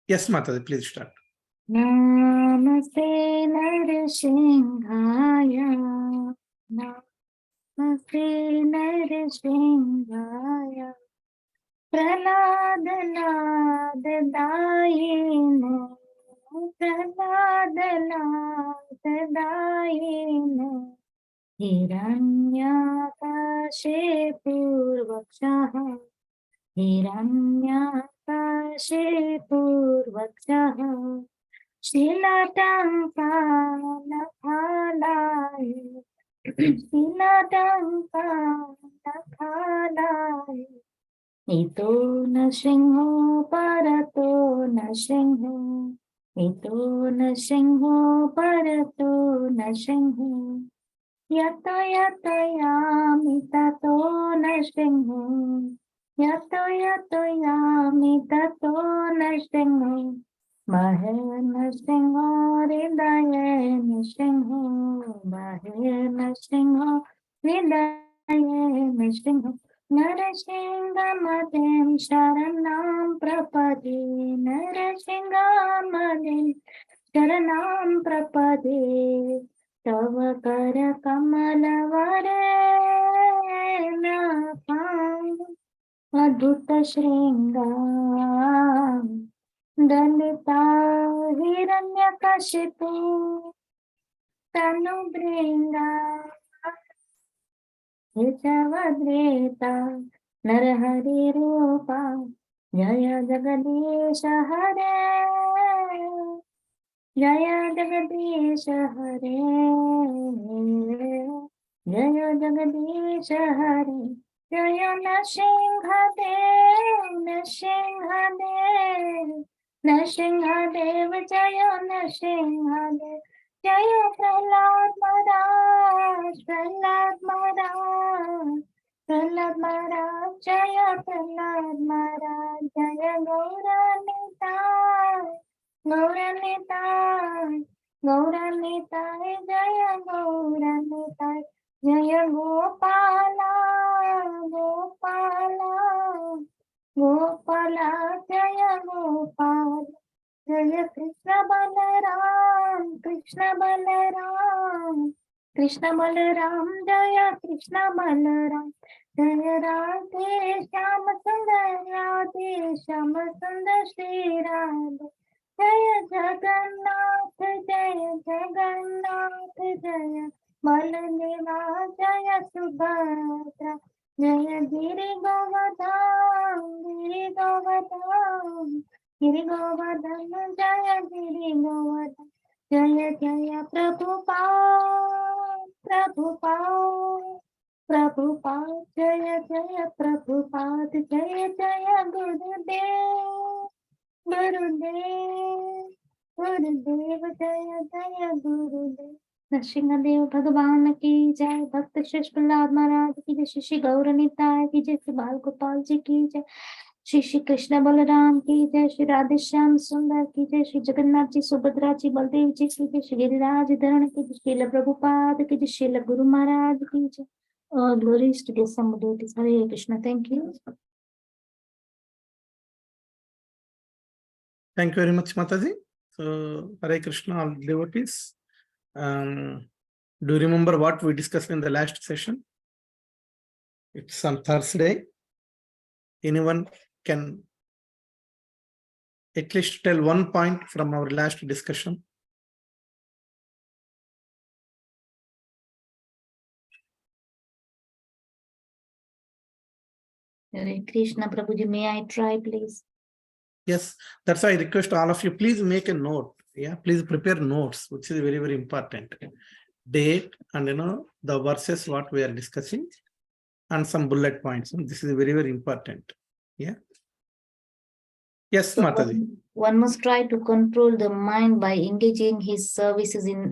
Yes, Mataji, please start. Namaste Narsinghaya. Namaste Narsinghaya. Praladnadayine. Praladnadayine. Hiranyakashe purvakshaha. Hiranyakashe purvakshaha. Shilatankalakhalai. Shilatankalakhalai. Ito na singho parato na singho. Ito na singho parato na singho. Yato yato yamitato na singho. Yato yato yamitato na singho. Mahena singho hridayena singho. Mahena singho hridayena singho. Narasinghamadem sharanam prapade. Narasinghamadem sharanam prapade. Tava kara kamala varena adbhuta shringam dalita hiranyakashipu tanu bringa Hritavadreta Narahari Rupa Jaya Jagadisha Hare Jaya Jagadisha Hare Jaya Jagadisha Hare Jaya Nasinghadev Nasinghadev Nasinghadev Jaya Nasinghadev Jaya Prahlad Maharaj Prahlad Maharaj Prahlad Maharaj Jaya Prahlad Maharaj Jaya Gauranitai Gauranitai Gauranitai Jaya Gauranitai Jaya Gopala Gopala Gopala Jaya Gopala Jaya Krishna Balaram Krishna Balaram Krishna Balaram Jaya Krishna Balaram Jaya Radhe Shyama Sundar Radhe Shyama Sundar Shri Radhe Jaya Jagannath Jaya Jagannath Jaya Baladeva Jaya Subhadra Jaya Giri Govardhan Giri Govardhan Giri Govardhan Jaya Giri Govardhan Jaya Jaya Prabhupada Prabhupada Prabhupada Jaya Jaya Prabhupada Jaya Jaya Gurudev Gurudev Gurudev Jaya Jaya Gurudev Narasimhadeva भगवान की जय भक्त श्रेष्ठ प्रहलाद महाराज की जय श्री श्री गौरनिताय की जय श्री बाल गोपाल जी की जय श्री श्री कृष्ण बलराम की जय श्री राधे श्याम सुंदर की जय श्री जगन्नाथ जी सुभद्रा जी बलदेव जी की जय श्री गिरिराज धरण की जय श्रील प्रभुपाद की जय श्रील गुरु महाराज की जय glories to the some devotees Hare Krishna thank you Thank you very much, Mataji. So, Hare Krishna, all devotees. Do you remember what we discussed in the last session? It's on Thursday. Anyone can at least tell one point from our last discussion? Hare Krishna Prabhuji, may I try please? Yes, that's why I request all of you, please make a note. Yeah, please prepare notes, which is very, very important. Date and the verses what we are discussing and some bullet points. This is very, very important. Yeah. Yes, so Mataji. One must try to control the mind by engaging his services in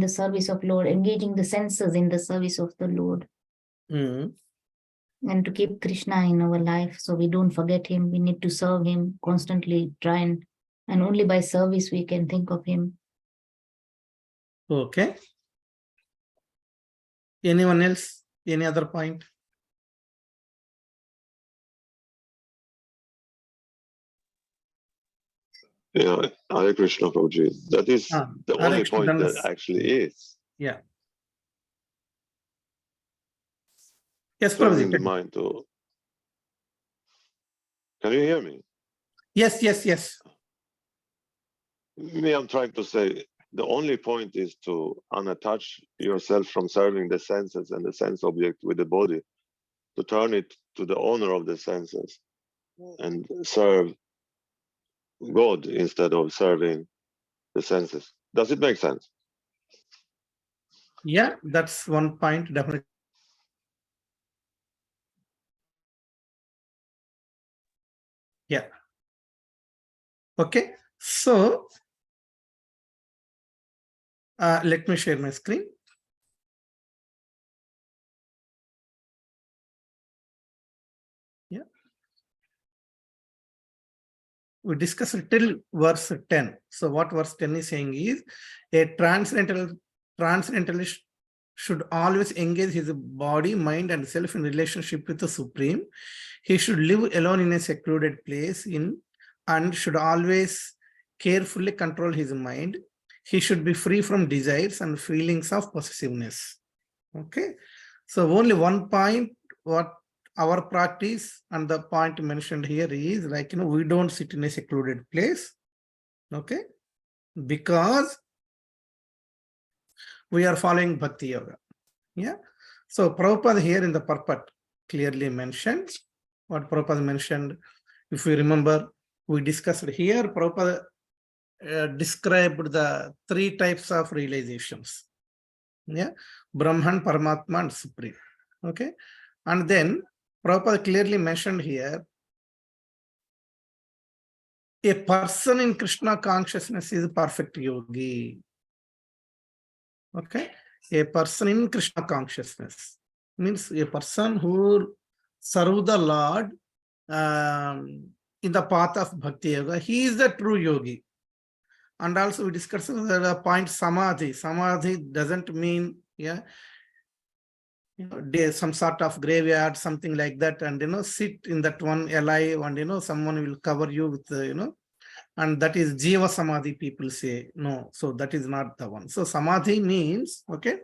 the service of Lord, engaging the senses in the service of the Lord. And to keep Krishna in our life so we don't forget him. We need to serve him constantly, try and only by service we can think of him. Okay. Anyone else? Any other point? Yeah, Hare Krishna, Prabhuji. That is the Hare only Krishna, point done that this. actually is. Yeah. Yes, Turning the Prabhuji. mind to. Can you hear me? Yes, yes, yes. Me, I'm trying to say the only point is to unattach yourself from serving the senses and the sense object with the body, to turn it to the owner of the senses and serve God instead of serving the senses. Does it make sense? Yeah, that's one point, definitely. Yeah. Okay. So let me share my screen. Yeah. We discussed till verse 10. So what verse 10 is saying is a transcendentalist should always engage his body, mind, and self in relationship with the Supreme. He should live alone in a secluded place and should always carefully control his mind. He should be free from desires and feelings of possessiveness. Okay. So only one point, what our practice and the point mentioned here is like, we don't sit in a secluded place. Okay. Because we are following Bhakti Yoga. Yeah. So Prabhupada here in the purport clearly mentioned what Prabhupada mentioned. If you remember, we discussed here, Prabhupada described the three types of realizations. Yeah. Brahman, Paramatma, and Supreme. Okay. And then Prabhupada clearly mentioned here, a person in Krishna consciousness is a perfect yogi. Okay. A person in Krishna consciousness means a person who serve the Lord in the path of Bhakti Yoga. He is the true yogi. And also we discussed the point Samadhi. Samadhi doesn't mean, yeah, some sort of graveyard, something like that, and sit in that one alive, and someone will cover you with and that is Jiva Samadhi, people say. No, so that is not the one. So Samadhi means, okay,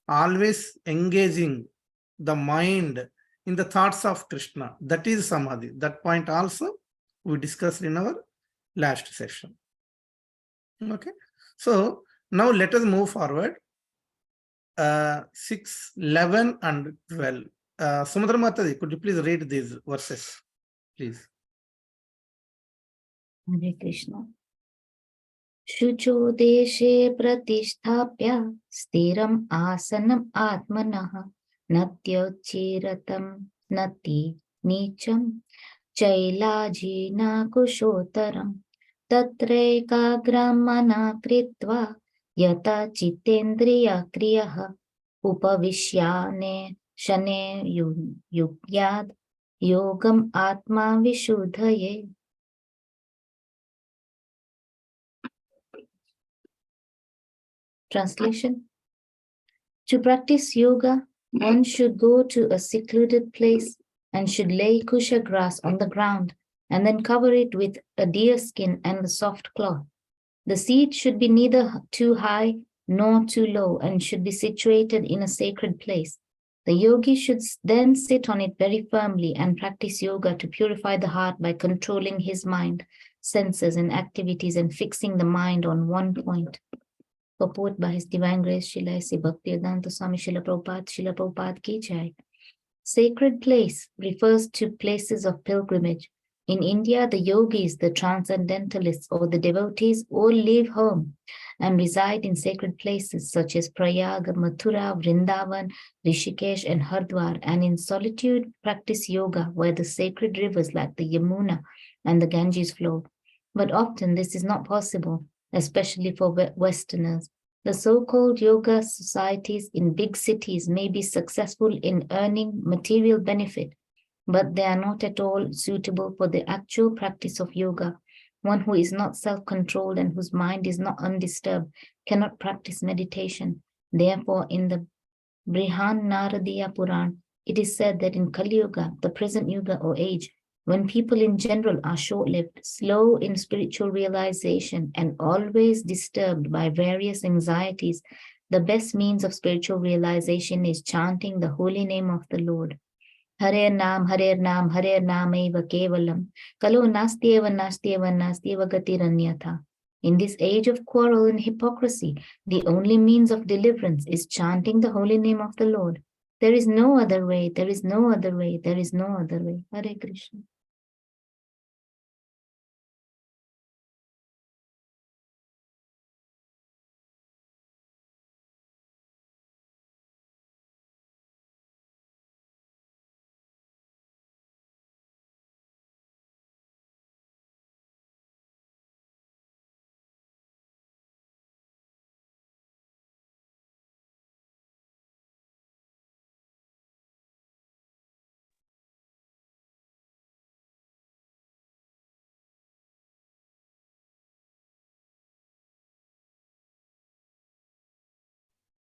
always engaging the mind in the thoughts of Krishna. That is Samadhi. That point also we discussed in our last session. Okay, so now let us move forward. 6, 11, and 12. Sumudra Mataji, could you please read these verses, please? Hare Krishna. Shucho deshe pratishthapya stiram asanam atmanah natyochiratam nati nicham chailajina kushotaram tatrekagram mana kritva yata chitendriya kriyah upavishyane shane yugyad yogam atma vishuddhaye. Translation. To practice yoga, one should go to a secluded place and should lay kusha grass on the ground and then cover it with a deer skin and a soft cloth. The seat should be neither too high nor too low and should be situated in a sacred place. The yogi should then sit on it very firmly and practice yoga to purify the heart by controlling his mind, senses, and activities and fixing the mind on one point. Purport by His Divine Grace Srila S. Bhaktivedanta Swami Srila Prabhupada ki jai. Sacred place refers to places of pilgrimage. In India, the yogis, the transcendentalists, or the devotees all leave home and reside in sacred places such as Prayag, Mathura, Vrindavan, Rishikesh, and Hardwar, and in solitude practice yoga where the sacred rivers like the Yamuna and the Ganges flow. But often this is not possible, especially for Westerners. The so-called yoga societies in big cities may be successful in earning material benefit, but they are not at all suitable for the actual practice of yoga. One who is not self-controlled and whose mind is not undisturbed cannot practice meditation. Therefore, in the Brihan Naradiya Puran, it is said that in Kali Yuga, the present yuga or age, When people in general are short-lived, slow in spiritual realization, and always disturbed by various anxieties, the best means of spiritual realization is chanting the holy name of the Lord. Hare Nam, Hare Nam, Hare Namaiva Kevalam, Kalo Nastyeva Nastyeva Nastyeva Gatiranyatha. In this age of quarrel and hypocrisy, the only means of deliverance is chanting the holy name of the Lord. There is no other way, there is no other way, there is no other way. Hare Krishna.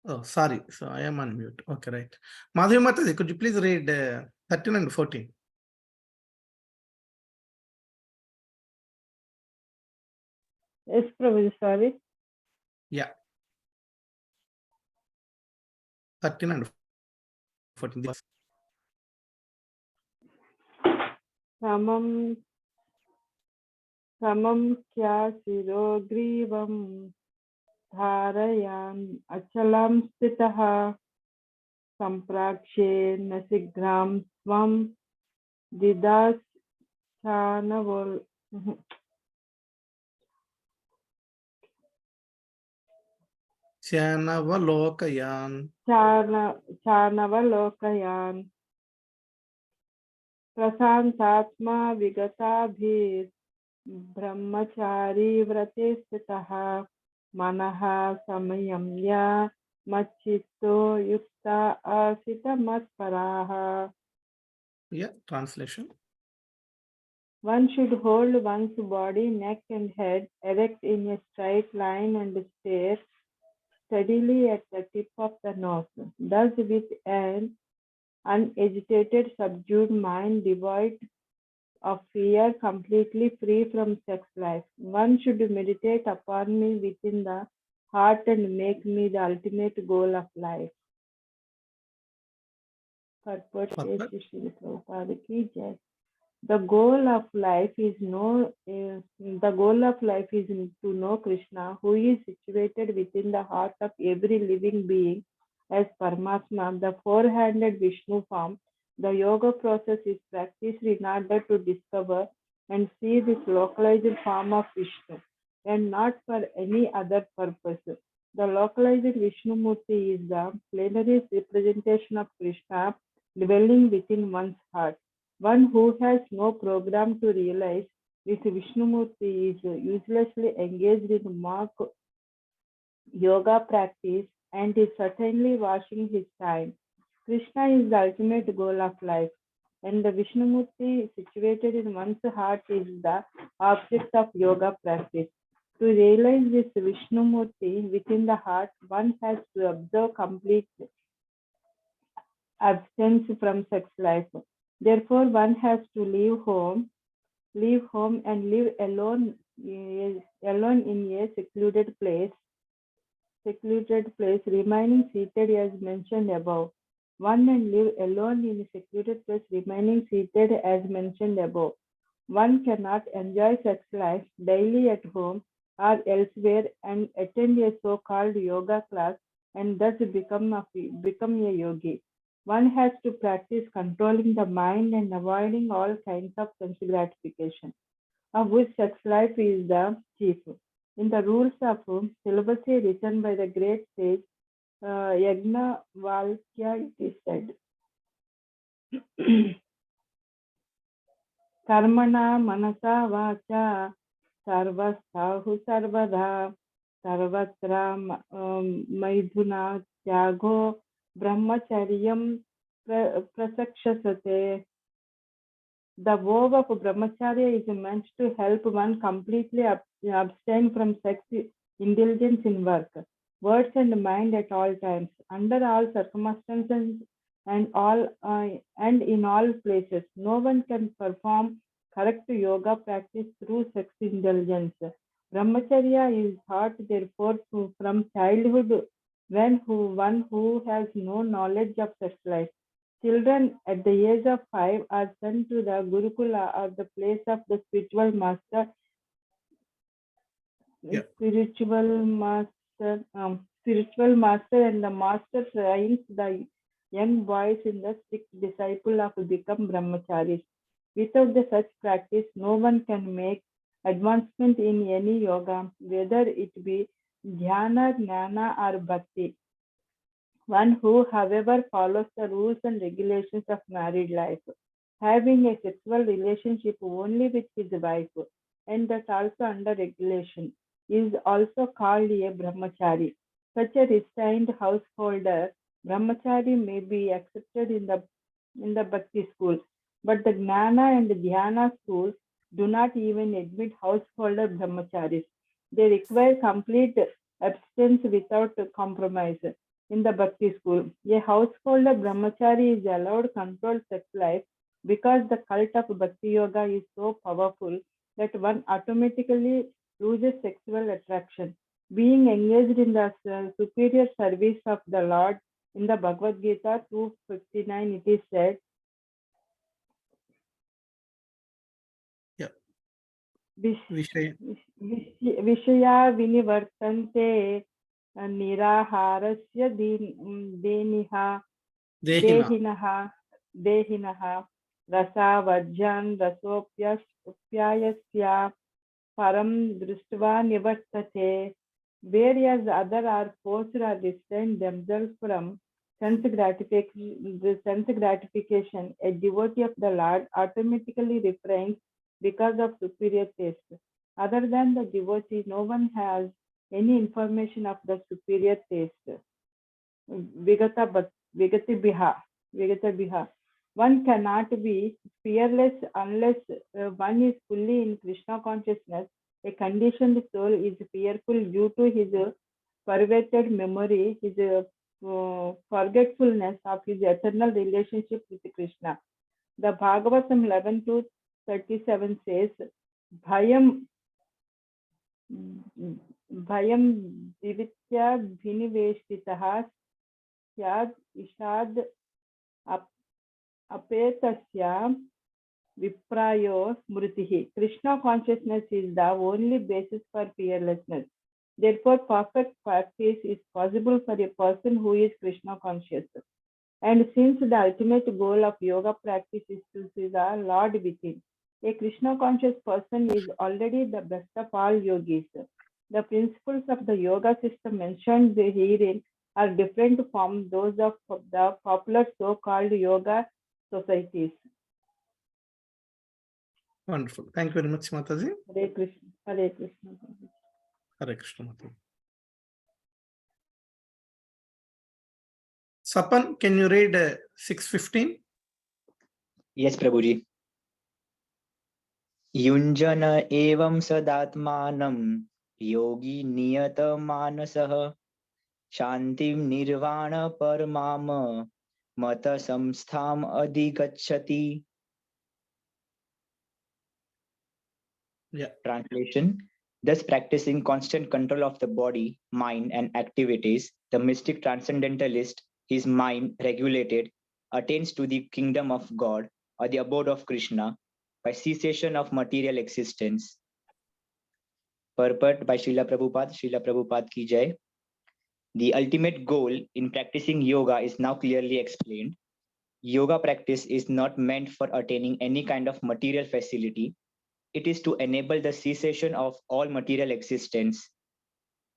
Oh, sorry. So I am on mute. Okay, right. Madhavi Mataji, could you please read 13 and 14? Yes, Prabhuji, sorry. Yeah. 13 and 14. Samam kya sirogrivam dharayan achalam stitaha samprakshe nasigram svam didas chanavol Chanavalokayan. chanavalokayan prasantatma vigatabhir brahmachari vrate stitaha manaha samayamya machito yukta asita matparaha. Yeah, translation. One should hold one's body, neck and head erect in a straight line and stare steadily at the tip of the nose. Thus, with an unagitated, subdued mind devoid of fear, completely free from sex life. One should meditate upon me within the heart and make me the ultimate goal of life. Purport says Srila Prabhupada ki jai. The goal of life is to know Krishna, who is situated within the heart of every living being as Paramatma, the four-handed Vishnu form. The yoga process is practiced in order to discover and see this localized form of Vishnu, and not for any other purpose. The localized Vishnu Murti is the plenary representation of Krishna dwelling within one's heart. One who has no program to realize this Vishnumurti is uselessly engaged in mock yoga practice and is certainly wasting his time. Krishna is the ultimate goal of life, and the Vishnumurti situated in one's heart is the object of yoga practice. To realize this Vishnumurti within the heart, one has to observe complete absence from sex life. Therefore, one has to leave home and live alone in a secluded place, remaining seated as mentioned above. One and live alone in a secluded place, remaining seated as mentioned above. One cannot enjoy sex life daily at home or elsewhere and attend a so-called yoga class and thus become a yogi. One has to practice controlling the mind and avoiding all kinds of sense gratification, of which sex life is the chief. In the rules of celibacy written by the great sage Yagnavalkya, it is said, Karmana manasa vacha sarvastahu sarvadha sarvatra maidhuna tyago brahmacharyam prasakshasate. The vow of brahmacharya is meant to help one completely abstain from sex indulgence in work, words and mind at all times, under all circumstances and in all places. No one can perform correct yoga practice through sex indulgence. Brahmacharya is taught therefore from childhood one who has no knowledge of sex life. Children at the age of 5 are sent to the Gurukula or the place of the Yeah. spiritual master, and the master trains the young boys in the strict disciple of become brahmacharis. Without the such practice, no one can make advancement in any yoga, whether it be dhyana, jnana, or bhakti. One who, however, follows the rules and regulations of married life, having a sexual relationship only with his wife, and that also under regulation, is also called a brahmachari. Such a restrained householder, brahmachari may be accepted in the bhakti school, but the gnana and dhyana schools do not even admit householder brahmacharis. They require complete abstinence without compromise. In the bhakti school, a householder brahmachari is allowed controlled sex life because the cult of bhakti yoga is so powerful that one automatically loses sexual attraction. Being engaged in the superior service of the Lord, in the Bhagavad Gita 2:59, it is said, Vishaya vinivartante niraharasya dehinah rasavajjan rasopyasya param društva nivartate, whereas others are forced or restrained themselves from sense gratification. A devotee of the Lord automatically refrains because of superior taste. Other than the devotee, no one has any information of the superior taste. Vigata. One cannot be fearless unless one is fully in Krishna consciousness. A conditioned soul is fearful due to his perverted memory, his forgetfulness of his eternal relationship with Krishna. The Bhagavatam 11:37 says, Bhayam divitya bhiniveshtitaha syad ishad apetasya viprayo smritihi. Krishna consciousness is the only basis for fearlessness. Therefore, perfect practice is possible for a person who is Krishna conscious. And since the ultimate goal of yoga practice is to see the Lord within, a Krishna conscious person is already the best of all yogis. The principles of the yoga system mentioned herein are different from those of the popular so-called yoga societies. Wonderful. Thank you very much, Mataji. Hare Krishna. Hare Krishna. Hare Krishna, Mataji. Sapan, can you read 6:15? Yes, Prabhuji. Yunjana evam sadatmanam yogi niyata manasah shantim nirvana paramama mata samstham adhigacchati. Yeah. Translation. Thus practicing constant control of the body, mind and activities, the mystic transcendentalist, his mind regulated, attains to the kingdom of God or the abode of Krishna by cessation of material existence. Purport by Srila Prabhupada ki jai. The ultimate goal in practicing yoga is now clearly explained. Yoga practice is not meant for attaining any kind of material facility. It is to enable the cessation of all material existence.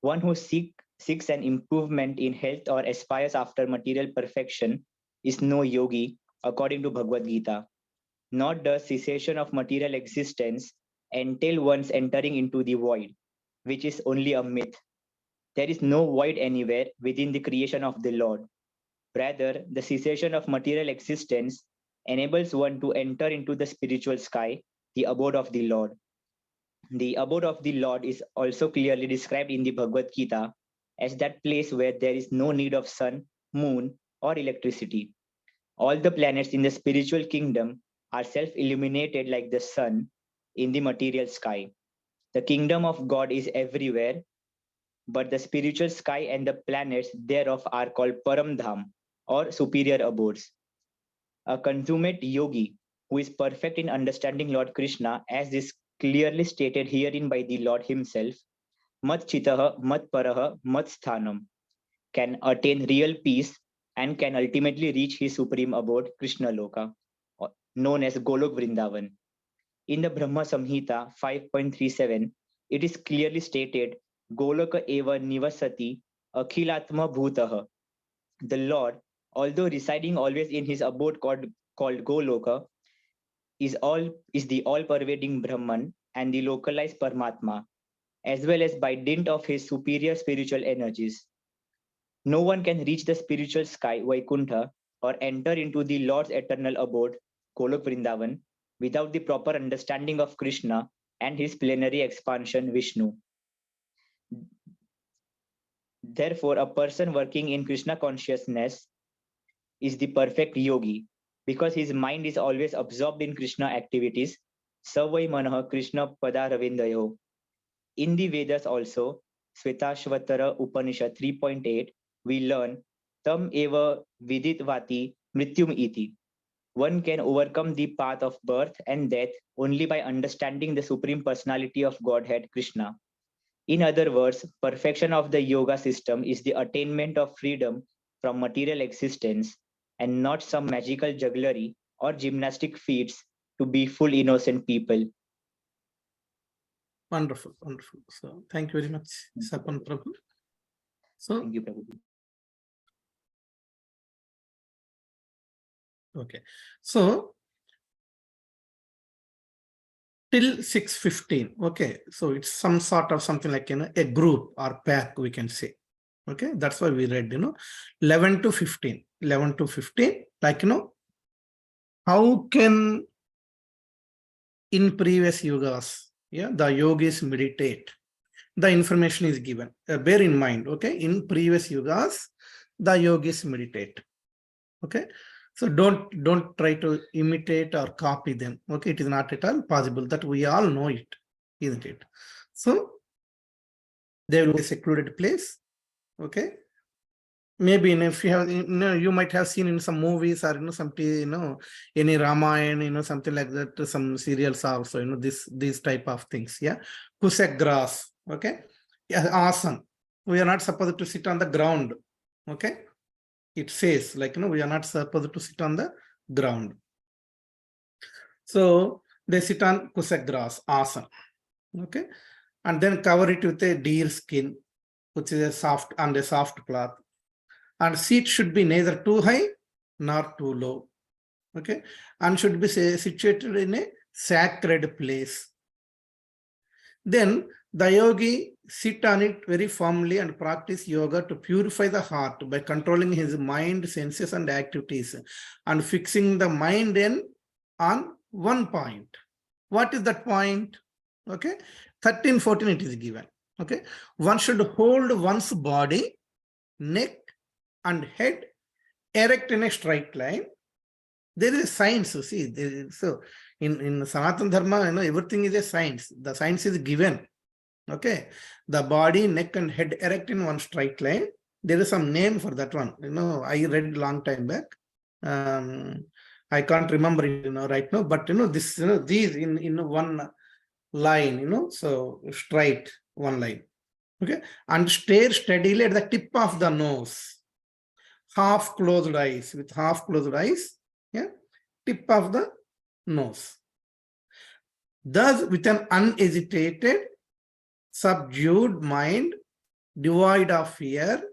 One who seeks an improvement in health or aspires after material perfection is no yogi, according to Bhagavad Gita. Nor does cessation of material existence entail one's entering into the void, which is only a myth. There is no void anywhere within the creation of the Lord. Rather, the cessation of material existence enables one to enter into the spiritual sky, the abode of the Lord. The abode of the Lord is also clearly described in the Bhagavad Gita as that place where there is no need of sun, moon, or electricity. All the planets in the spiritual kingdom are self-illuminated like the sun in the material sky. The kingdom of God is everywhere, but the spiritual sky and the planets thereof are called Paramdham, or superior abodes. A consummate yogi who is perfect in understanding Lord Krishna, as is clearly stated herein by the Lord himself, Mat Chitaha, Mat Paraha, Mat Sthanam, can attain real peace and can ultimately reach his supreme abode, Krishna Loka, known as Golok Vrindavan. In the Brahma Samhita 5.37, it is clearly stated, Goloka eva nivasati akhilatma bhutaha. The Lord, although residing always in his abode called Goloka, is the all-pervading Brahman and the localized Paramatma, as well as by dint of his superior spiritual energies. No one can reach the spiritual sky, Vaikuntha, or enter into the Lord's eternal abode, Golok Vrindavan, without the proper understanding of Krishna and his plenary expansion, Vishnu. Therefore, a person working in Krishna consciousness is the perfect yogi, because his mind is always absorbed in Krishna activities. Savai Manaha Krishna Pada Ravindayo. In the Vedas also, Svetashvatara Upanishad 3.8, we learn Tam eva viditvati mrityum iti. One can overcome the path of birth and death only by understanding the Supreme Personality of Godhead, Krishna. In other words, perfection of the yoga system is the attainment of freedom from material existence and not some magical jugglery or gymnastic feats to be full innocent people. Wonderful, wonderful. So thank you very much, Sapan Prabhu. So Thank you, Prabhu. okay, so till 6:15. Okay, so it's some sort of something like, a group or pack, we can say. Okay, that's why we read, 11 to 15, 11 to 15, like, how can in previous yugas, the yogis meditate. The information is given. Bear in mind, okay, in previous yugas, the yogis meditate. Okay, so don't try to imitate or copy them. Okay, it is not at all possible. That we all know it, isn't it? So they will be a secluded place. Okay, maybe if you have, you might have seen in some movies or some any Ramayana, something like that, some serials also, these type of things. Yeah, Kusak grass. Okay, yeah, awesome. We are not supposed to sit on the ground. Okay, it says like, we are not supposed to sit on the ground. So they sit on Kusak grass, awesome. Okay, and then cover it with a deer skin, which is a soft cloth. And seat should be neither too high nor too low. Okay, and should be situated in a sacred place. Then the yogi sit on it very firmly and practice yoga to purify the heart by controlling his mind, senses, and activities, and fixing the mind on one point. What is that point? Okay, 13, 14 it is given. Okay, one should hold one's body, neck, and head erect in a straight line. There is a science, see. So in Sanatana Dharma, everything is a science. The science is given. Okay, the body, neck, and head erect in one straight line. There is some name for that one. I read long time back. I can't remember it, right now. But this, these in one line, so straight one line. Okay, and stare steadily at the tip of the nose. Half closed eyes, with half closed eyes, yeah, tip of the nose. Thus, with an unhesitated, subdued mind, devoid of fear,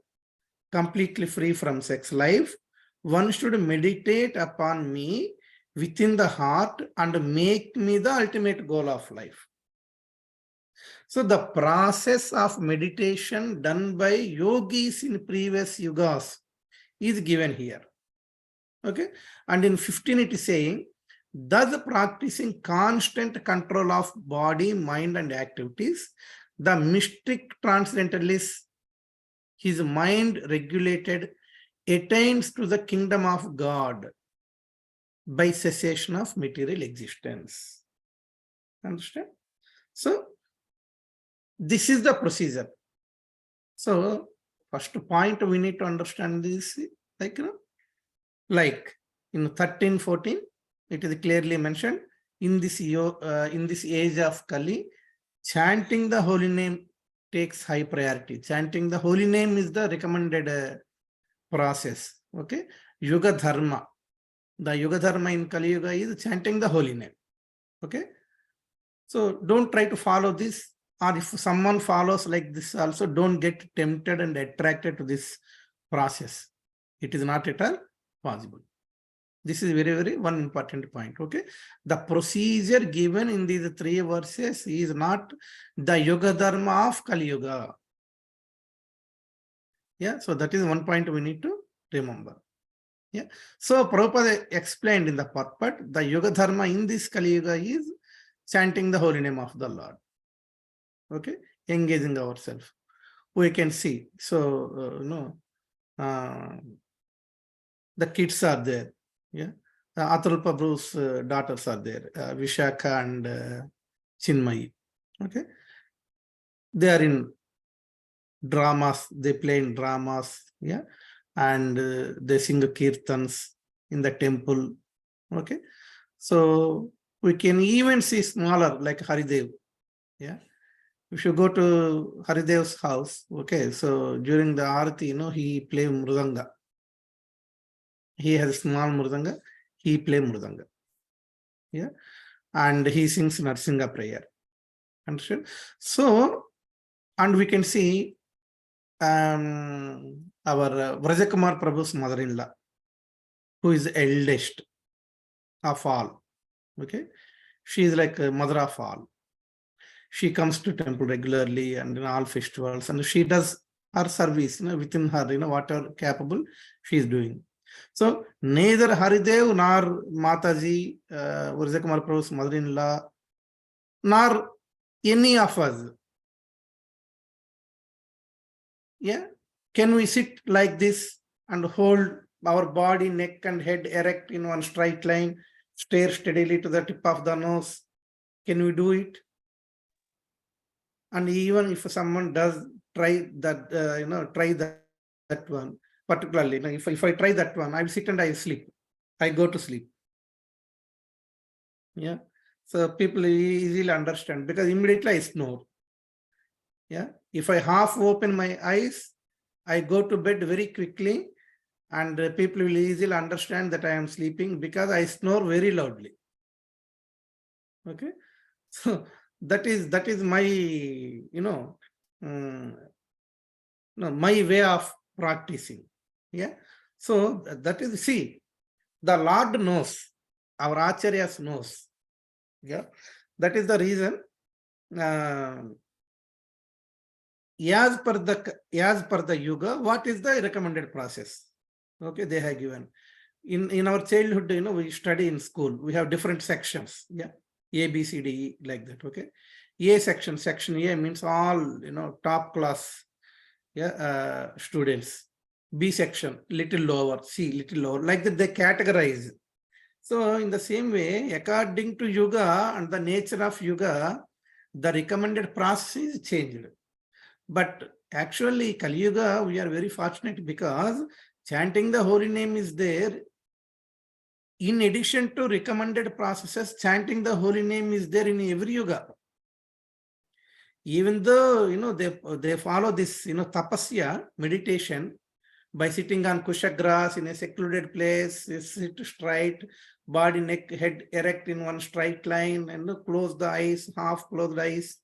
completely free from sex life, one should meditate upon me within the heart and make me the ultimate goal of life. So the process of meditation done by yogis in previous yugas is given here. Okay, and in 15 it is saying, thus practicing constant control of body, mind, and activities, the mystic transcendentalist, his mind regulated, attains to the kingdom of God. by cessation of material existence. Understand? So this is the procedure. So first point we need to understand this, like, like in 13:14, it is clearly mentioned in this age of Kali, chanting the holy name takes high priority. Chanting the holy name is the recommended process. Okay, Yuga Dharma. The Yuga Dharma in Kali Yuga is chanting the holy name. Okay, so don't try to follow this, or if someone follows like this also, don't get tempted and attracted to this process. It is not at all possible. This is very, very one important point. Okay, the procedure given in these 3 verses is not the Yuga Dharma of Kali Yuga. Yeah, so that is one point we need to remember. Yeah, so Prabhupada explained in the purport, the Yuga Dharma in this Kali Yuga is chanting the holy name of the Lord. Okay, engaging ourselves. We can see. So, the kids are there. Yeah, Atul Prabhu's daughters are there, Vishakha and Chinmayi. Okay, they are in dramas, they play in dramas. Yeah, and they sing kirtans in the temple. Okay, so we can even see smaller like Haridev. Yeah, if you go to Haridev's house, okay, so during the Aarati, he play mridanga. He has a small mridanga, he play mridanga. Yeah, and he sings Narsinga prayer. Understand? So, and we can see our Vrajakumar Prabhu's mother-in-law, who is the eldest of all. Okay, she is like a mother of all. She comes to temple regularly and in all festivals, and she does her service, within her, whatever capable she is doing. So neither Haridev nor Mataji, Vrajakumar Prabhu's mother-in-law, nor any of us, yeah, can we sit like this and hold our body, neck and head erect in one straight line, stare steadily to the tip of the nose? Can we do it? And even if someone does try that, try that one, particularly, if I try that one, I will sit and I sleep. I go to sleep. Yeah. So people easily understand because immediately I snore. Yeah. If I half open my eyes, I go to bed very quickly, and people will easily understand that I am sleeping because I snore very loudly. Okay. So that is my, my way of practicing. Yeah. So that is, see, the Lord knows, our Acharyas knows. Yeah. That is the reason, as per the yuga, what is the recommended process? Okay, they have given. In our childhood, we study in school, we have different sections. Yeah. A, B, C, D, E, like that. Okay. A section A means all, top class, yeah, students. B section, little lower, C, little lower, like that they categorize. So in the same way, according to yuga and the nature of yuga, the recommended process is changed. But actually, Kali Yuga, we are very fortunate because chanting the holy name is there. In addition to recommended processes, chanting the holy name is there in every yuga. Even though, they follow this, tapasya, meditation, by sitting on kushagrass in a secluded place, sit straight, body, neck, head erect in one straight line, and close the eyes, half closed eyes,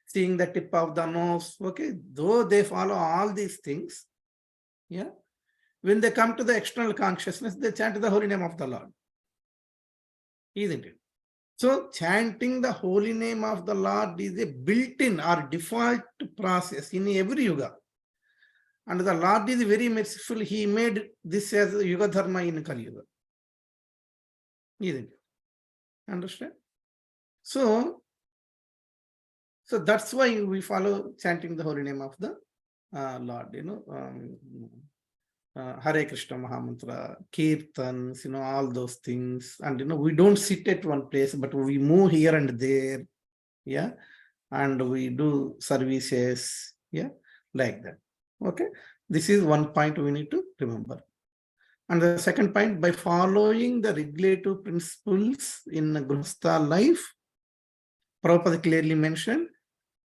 seeing the tip of the nose. Okay, though they follow all these things, yeah, when they come to the external consciousness, they chant the holy name of the Lord. Isn't it? So chanting the holy name of the Lord is a built-in or default process in every yuga. And the Lord is very merciful. He made this as a Yuga Dharma in Kali Yuga. Isn't it? Understand? So that's why we follow chanting the holy name of the Lord. Hare Krishna Mahamantra, Kirtans, all those things. And, we don't sit at one place, but we move here and there. Yeah. And we do services. Yeah. Like that. Okay. This is one point we need to remember. And the second point, by following the regulative principles in Grihastha life, Prabhupada clearly mentioned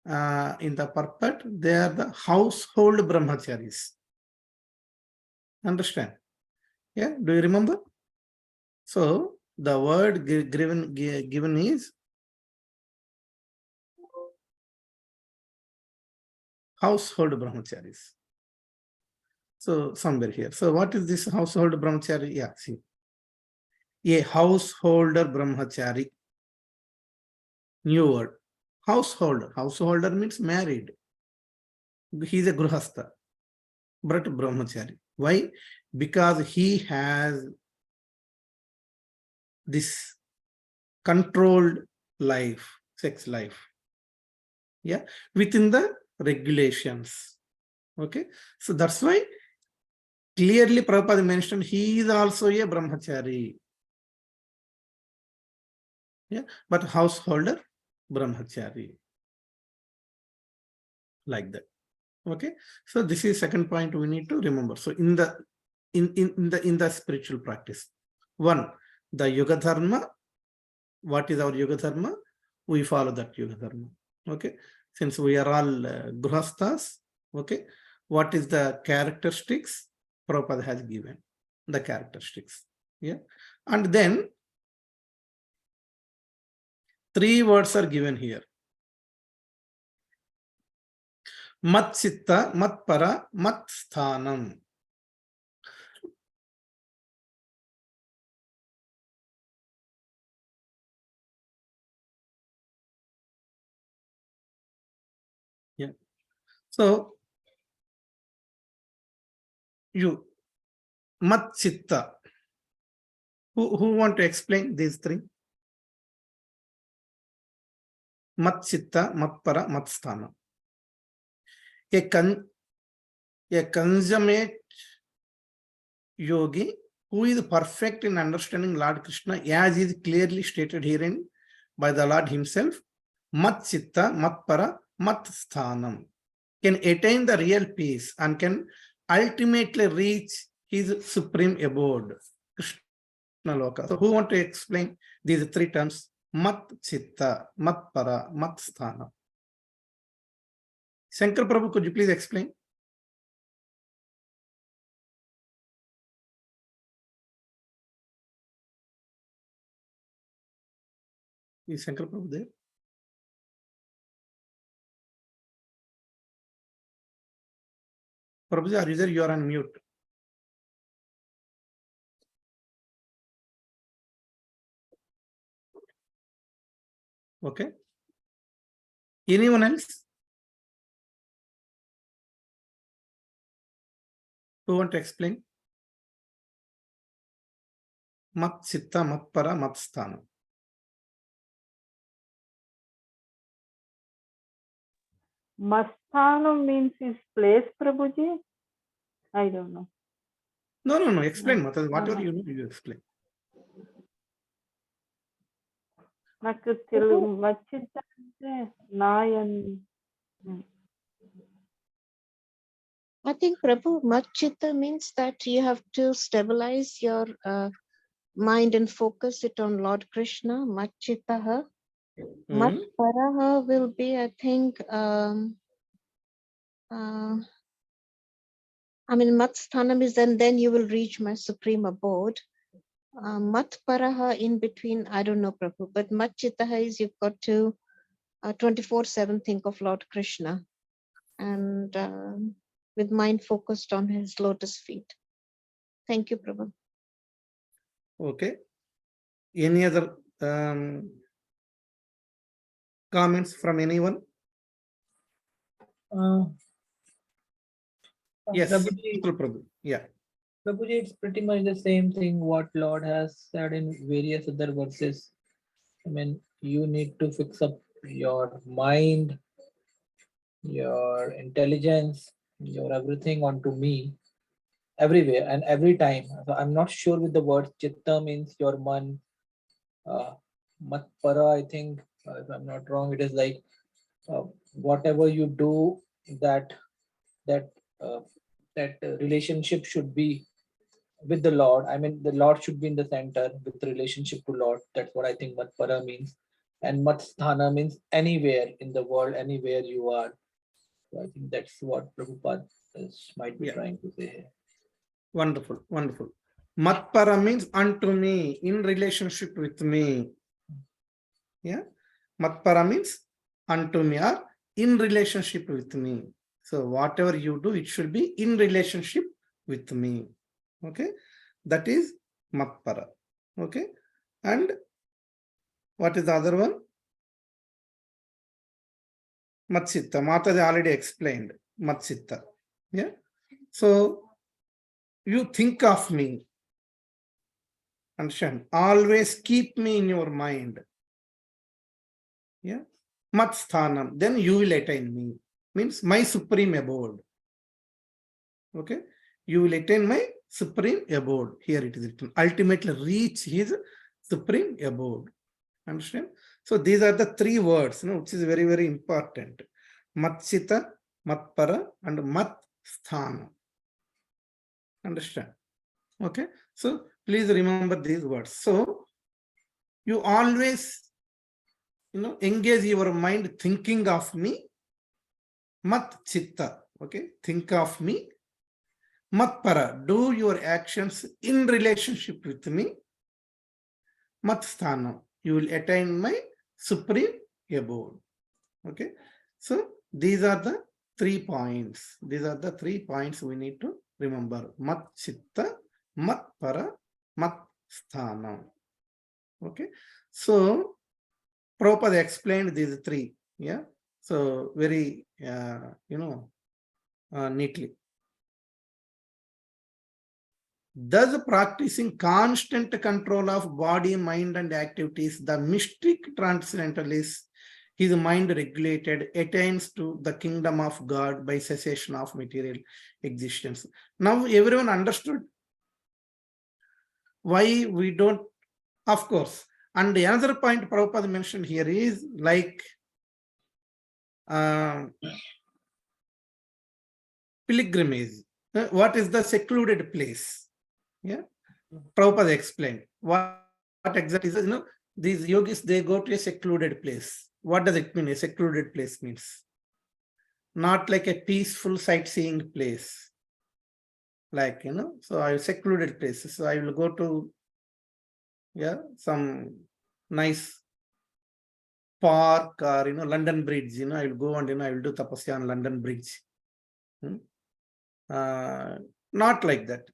in the purport, they are the household brahmacharis. Understand? Yeah, do you remember? So the word given is household brahmacharis. So somewhere here. So what is this household brahmachari? Yeah, see. A householder brahmachari. New word. Householder. Householder means married. He is a grihastha, but brahmachari. Why? Because he has this controlled life, sex life. Yeah, within the regulations. Okay, so that's why clearly Prabhupada mentioned he is also a brahmachari. Yeah, but householder brahmachari. Like that. Okay, so this is second point we need to remember. So in the spiritual practice, one, the yoga dharma. What is our yoga dharma? We follow that yoga dharma. Okay, since we are all grihasthas. Okay, what is the characteristics? Prabhupada has given the characteristics. Yeah, and then 3 words are given here. Mat chitta, mat para, mat sthanam. Yeah. So you mat chitta. Who want to explain these 3? Mat chitta, mat para, mat sthanam. A consummate yogi who is perfect in understanding Lord Krishna, as is clearly stated herein by the Lord himself, mat chitta, mat para, mat sthanam, can attain the real peace and can ultimately reach his supreme abode, Krishna Loka. So who want to explain these 3 terms? Mat chitta, mat para, mat sthanam. Shankar Prabhu, could you please explain? Is Shankar Prabhu there? Prabhuji, are you there? You are on mute. Okay. Anyone else who want to explain? Mat chitta, mat para, mat sthanam. Masthanam means his place, Prabhuji? I don't know. No. Explain, Mataji. Whatever you know, you explain. నాకు తెలుగు వచ్చిందంటే Nayan I think Prabhu, Matchitta means that you have to stabilize your mind and focus it on Lord Krishna. Matchittaha. Matparaha will be, I think, Matsthanam is then you will reach my supreme abode. Matparaha in between, I don't know, Prabhu, but Matchittaha is you've got to 24/7 think of Lord Krishna and with mind focused on his lotus feet. Thank you, Prabhu. Okay. Any other comments from anyone? Yes, Prabhu. Yeah. Prabhuji, it's pretty much the same thing what Lord has said in various other verses. I mean, you need to fix up your mind, your intelligence, your everything onto me. everywhere and every time. So I'm not sure with the word chitta means your man. Matpara, I think, if I'm not wrong, it is like whatever you do, that that uh, relationship should be with the Lord. I mean, the Lord should be in the center with the relationship to Lord. That's what I think Matpara means. And Matsthana means anywhere in the world, anywhere you are. So I think that's what Prabhupada might be Yeah. trying to say here. Wonderful, wonderful. Matpara means unto me, in relationship with me. Yeah. Matpara means unto me or in relationship with me. So whatever you do, it should be in relationship with me. Okay. That is Matpara. Okay. And what is the other one? Matsitta. Mataji already explained. Matsitta. Yeah. So you think of me. Understand? Always keep me in your mind. Yeah. Matsthanam. Then you will attain me. Means my supreme abode. Okay. You will attain my supreme abode. Here it is written. Ultimately reach his supreme abode. Understand? So these are the three words, which is very, very important. Matsita, Matpara, and Matsthana. Understand? Okay. So please remember these words. So you always, engage your mind thinking of me. Mat chitta. Okay. Think of me. Matpara. Do your actions in relationship with me. Matsthana. You will attain my supreme abode. Okay. So these are the 3 points. These are the 3 points we need to remember. Mat chitta, Matpara, Matsthana. Okay. So Prabhupada explained these 3. Yeah. So very, neatly. Thus, practicing constant control of body, mind, and activities, the mystic transcendentalist, his mind regulated, attains to the kingdom of God by cessation of material existence. Now, everyone understood why we don't, of course. And the another point Prabhupada mentioned here is like pilgrimage. What is the secluded place? Yeah. Prabhupada explained what exactly is, these yogis, they go to a secluded place. What does it mean? A secluded place means not like a peaceful sightseeing place. Like, so I secluded places. So I will go to, some nice park or, London Bridge, I will go and, I will do tapasya on London Bridge. Not like that.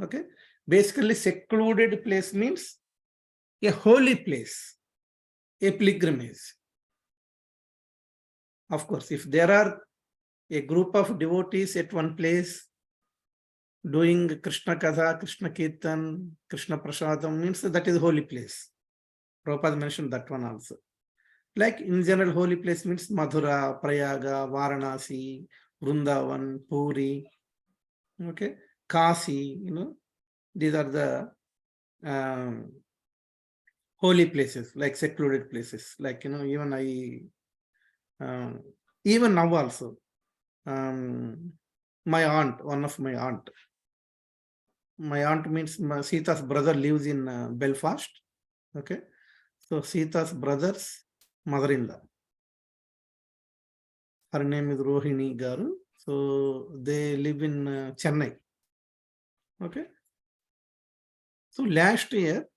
Okay. Basically, secluded place means a holy place, a pilgrimage. Of course, if there are a group of devotees at one place doing Krishna Katha, Krishna Kirtan, Krishna Prasadam, means that is a holy place. Prabhupada mentioned that one also. Like in general, holy place means Mathura, Prayaga, Varanasi, Vrindavan, Puri, okay, Kasi, these are the holy places, like secluded places. Like, even even now also, my aunt, one of my aunt means Sita's brother lives in Belfast. Okay. So Sita's brother's mother-in-law. Her name is Rohini Garu. So they live in Chennai. Okay. So last year,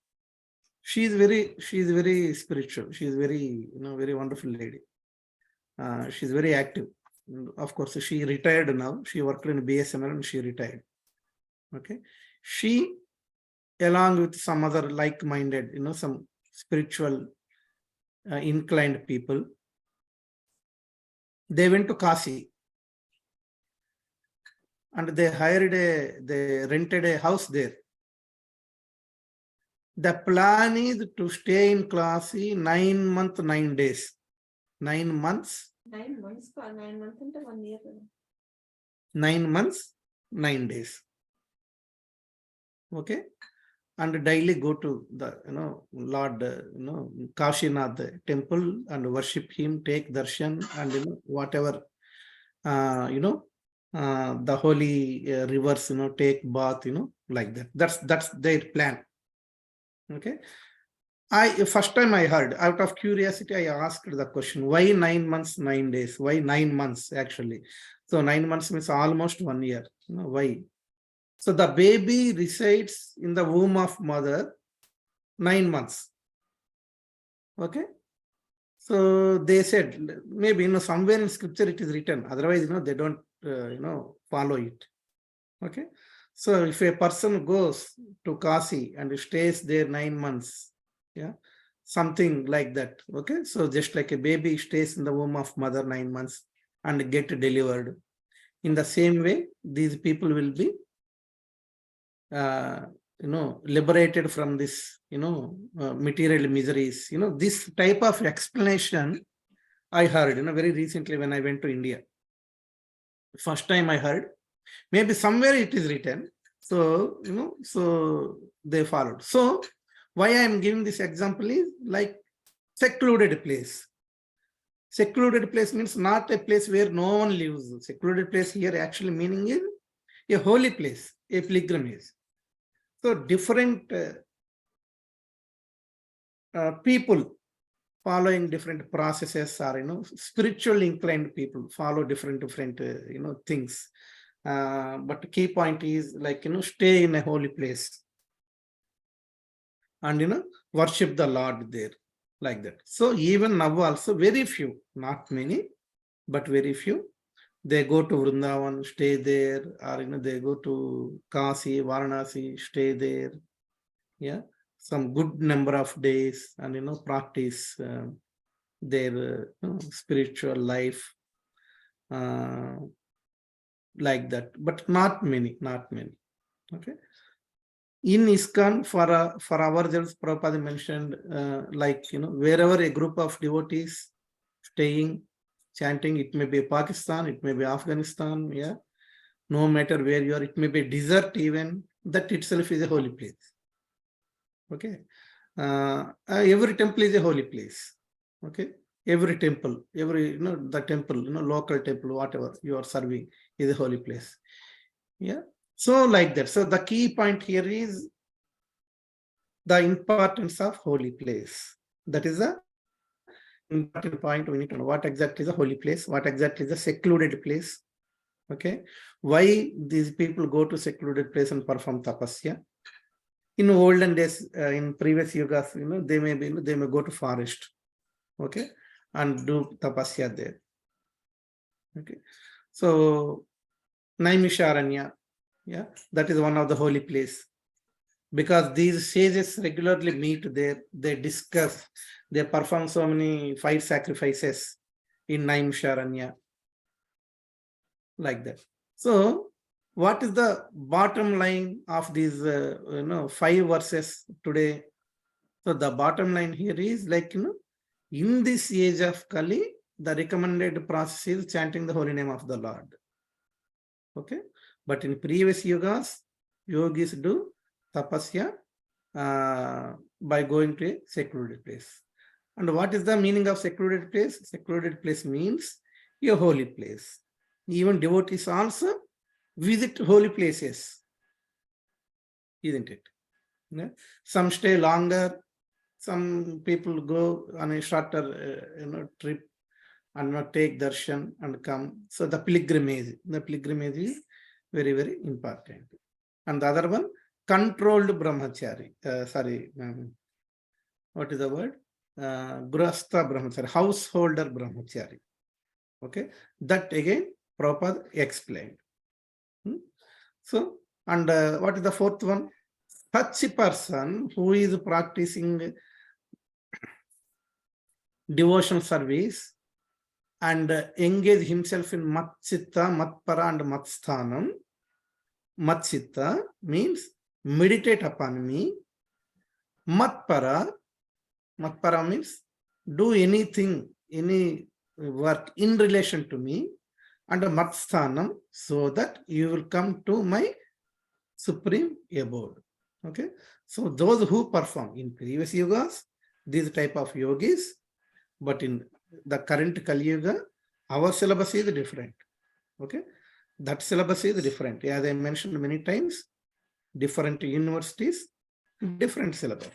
she is very spiritual. She is very, very wonderful lady. She's very active. Of course, she retired now. She worked in BSNL and she retired. Okay. She, along with some other like-minded, some spiritual inclined people, they went to Kasi. And they rented a house there. The plan is to stay in Kasi 9 months, 9 days. 9 months. 9 months, 9 months into 1 year. 9 months, 9 days. Okay, and daily go to the Lord Kashinath temple and worship him, take darshan, and whatever the holy rivers, take bath, like that. That's their plan. Okay. First time I heard, out of curiosity, I asked the question, why 9 months, 9 days? Why 9 months actually? So 9 months means almost 1 year. Why? So the baby resides in the womb of mother 9 months. Okay. So they said, maybe somewhere in scripture it is written. Otherwise, they don't follow it. Okay. So if a person goes to Kasi and stays there 9 months, yeah, something like that. Okay. So just like a baby stays in the womb of mother 9 months and get delivered. In the same way, these people will be liberated from this, material miseries. This type of explanation I heard, very recently when I went to India. First time I heard, maybe somewhere it is written. So, so they followed. So why I am giving this example is like secluded place. Secluded place means not a place where no one lives. Secluded place here actually meaning is a holy place, a pilgrimage. So different people following different processes or spiritually inclined people follow different things. But key point is like stay in a holy place and worship the Lord there, like that. So even now also very few, not many, but very few, they go to Vrindavan, stay there, or they go to Kasi, Varanasi, stay there. Yeah, some good number of days and practice their spiritual life like that, but not many. Okay. In ISKCON, for ourselves, Prabhupada mentioned like wherever a group of devotees staying, chanting, it may be Pakistan, it may be Afghanistan, yeah, no matter where you are, it may be desert even, that itself is a holy place. Okay. Every temple is a holy place. Okay. Every temple, the temple, local temple, whatever you are serving is a holy place. Yeah. So like that. So the key point here is the importance of holy place. That is the important point. We need to know what exactly is a holy place, what exactly is a secluded place. Okay. Why these people go to secluded place and perform tapasya? In olden days, in previous yugas, they may go to forest, okay, and do tapasya there. Okay, so Naimisharanya, yeah, that is one of the holy place, because these sages regularly meet there. They discuss, they perform so many fire sacrifices in Naimisharanya, like that. So what is the bottom line of these 5 verses today? So the bottom line here is like in this age of Kali, the recommended process is chanting the holy name of the Lord. Okay, but in previous yugas, yogis do tapasya by going to a secluded place. And what is the meaning of secluded place? Secluded place means a holy place. Even devotees also visit holy places, isn't it? Yeah? Some stay longer, some people go on a shorter trip and take darshan and come. So the pilgrimage is very, very important. And the other one, controlled brahmachari. What is the word? Grahastha brahmachari, householder brahmachari. Okay, that again Prabhupada explained. So, and what is the 4th one? Such a person who is practicing devotional service and engage himself in Matchitta, Matpara and Matsthanam. Matchitta means meditate upon me. Matpara means do anything, any work in relation to me. And Matsthanam, so that you will come to my supreme abode. Okay, so those who perform in previous yugas, these type of yogis, but in the current Kali Yuga, our syllabus is different. Okay, that syllabus is different. As I mentioned many times, different universities, different syllabus.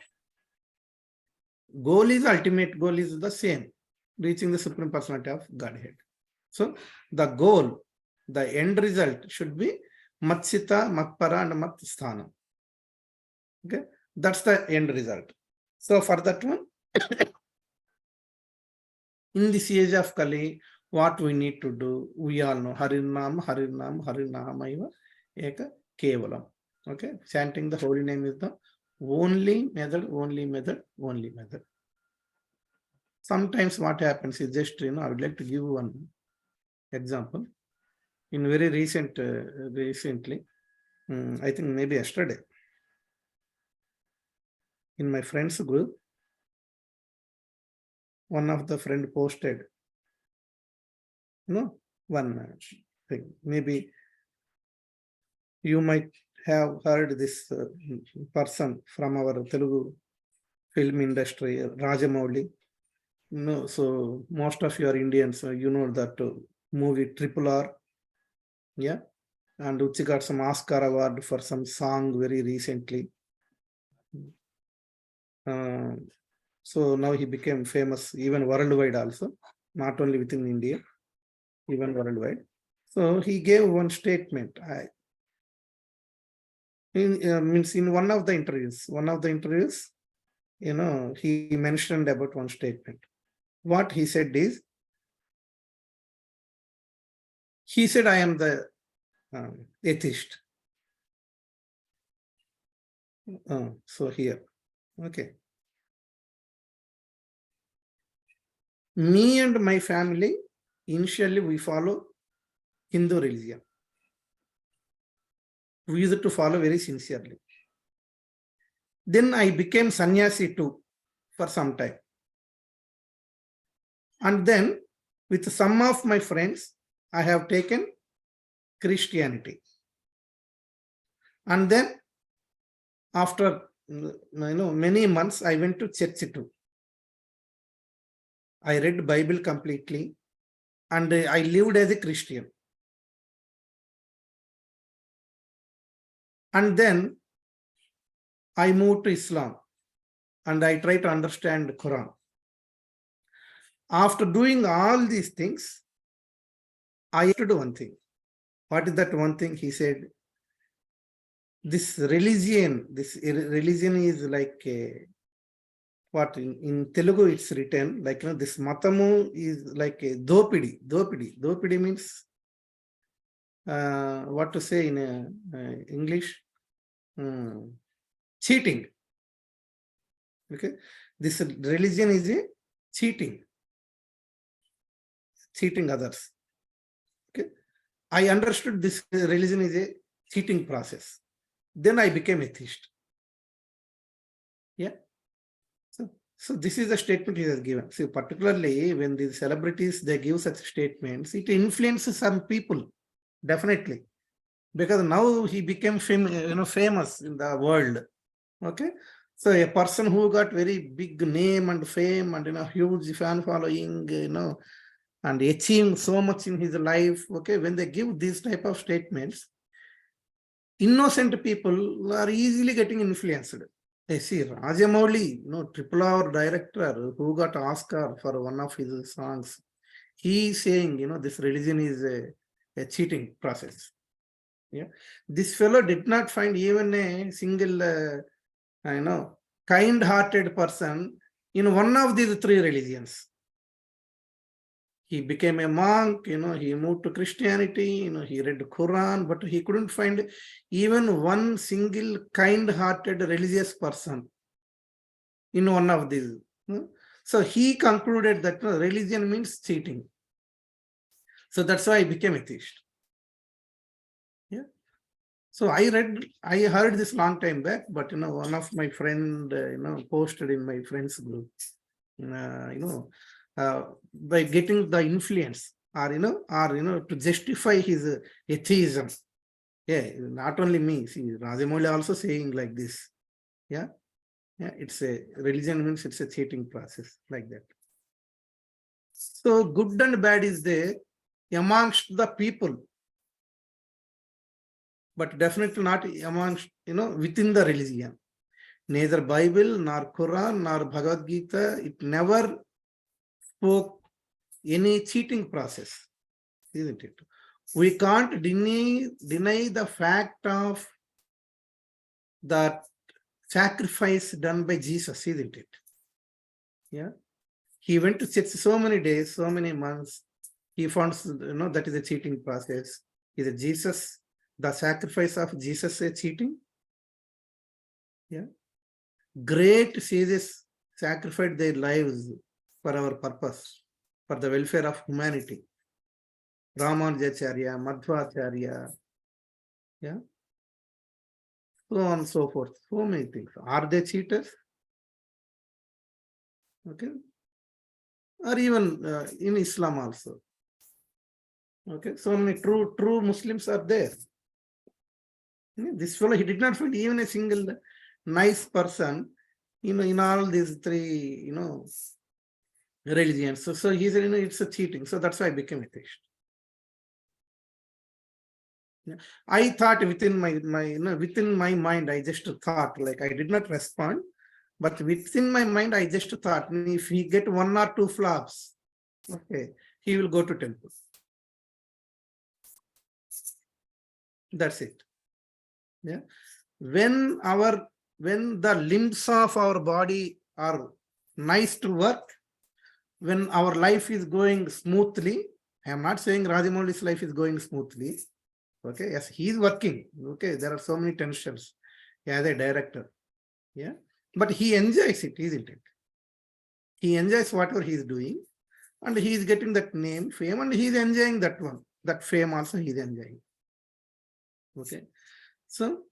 Goal is ultimate goal is the same, reaching the Supreme Personality of Godhead. So the goal, the end result should be Matsita, Matpara, and Matsthana. Okay, that's the end result. So for that one, in this age of Kali, what we need to do, we all know Harinam, Harinam, Harinamaiva, Eka Kevalam. Okay, chanting the holy name is the only method, only method, only method. Sometimes what happens is just, I would like to give one example. In very recently, I think maybe yesterday, in my friends group, one of the friend posted, one thing. Maybe you might have heard this person from our Telugu film industry, Rajamouli. So most of your Indians, you know that movie Triple R, yeah, and Uchi got some Oscar award for some song very recently. So now he became famous even worldwide also, not only within India, even worldwide. So he gave one statement. In one of the interviews, he mentioned about one statement. What he said is, he said, I am the atheist. So here, okay. Me and my family, initially we follow Hindu religion. We used to follow very sincerely. Then I became sannyasi too for some time. And then with some of my friends, I have taken Christianity. And then after many months, I went to church too. I read Bible completely and I lived as a Christian. And then I moved to Islam and I try to understand the Quran. After doing all these things, I had to do one thing. What is that one thing? He said, this religion is like what in Telugu it's written, like this matamu is like a dopidi. Dopidi means what to say in English? Cheating. Okay, this religion is a cheating others. Okay, I understood this religion is a cheating process. Then I became atheist. Yeah. So this is the statement he has given. So particularly when these celebrities, they give such statements, it influences some people, definitely. Because now he became famous in the world. Okay. So a person who got very big name and fame and huge fan following, and achieving so much in his life. Okay, when they give these type of statements, innocent people are easily getting influenced. I see Rajamouli, Triple R director who got Oscar for one of his songs. He is saying, this religion is a cheating process. Yeah, this fellow did not find even a single, kind-hearted person in one of these three religions. He became a monk, he moved to Christianity, he read Quran, but he couldn't find even one single kind-hearted religious person in one of these. So he concluded that religion means cheating. So that's why I became atheist. Yeah. So I heard this long time back, but one of my friend, posted in my friends group, by getting the influence or to justify his atheism. Yeah, not only me. See, Rajamouli also saying like this. Yeah, it's a religion means it's a cheating process like that. So good and bad is there amongst the people, but definitely not amongst, within the religion. Neither Bible, nor Quran, nor Bhagavad Gita, it never spoke any cheating process, isn't it? We can't deny the fact of that sacrifice done by Jesus, isn't it? Yeah. He went to church so many days, so many months. He found, that is a cheating process. Is it Jesus, the sacrifice of Jesus, a cheating? Yeah. Great sages sacrificed their lives for our purpose, for the welfare of humanity. Ramanujacharya, Madhvacharya, yeah, so on and so forth. So many things. Are they cheaters? Okay. Or even in Islam also. Okay. So many true Muslims are there. This fellow, he did not find even a single nice person, in all these three, religions. So he said, it's a cheating. So that's why I became atheist. Yeah. I thought within my mind, I just thought, like I did not respond, but within my mind, I just thought, if he get 1 or 2 flops, okay, he will go to temple. That's it. Yeah. When the limbs of our body are nice to work, when our life is going smoothly, I am not saying Rajamouli's life is going smoothly. Okay, yes, he is working. Okay, there are so many tensions as a director. Yeah, but he enjoys it, isn't it? He enjoys whatever he is doing, and he is getting that name, fame, and he is enjoying that one. That fame also he is enjoying. Okay, so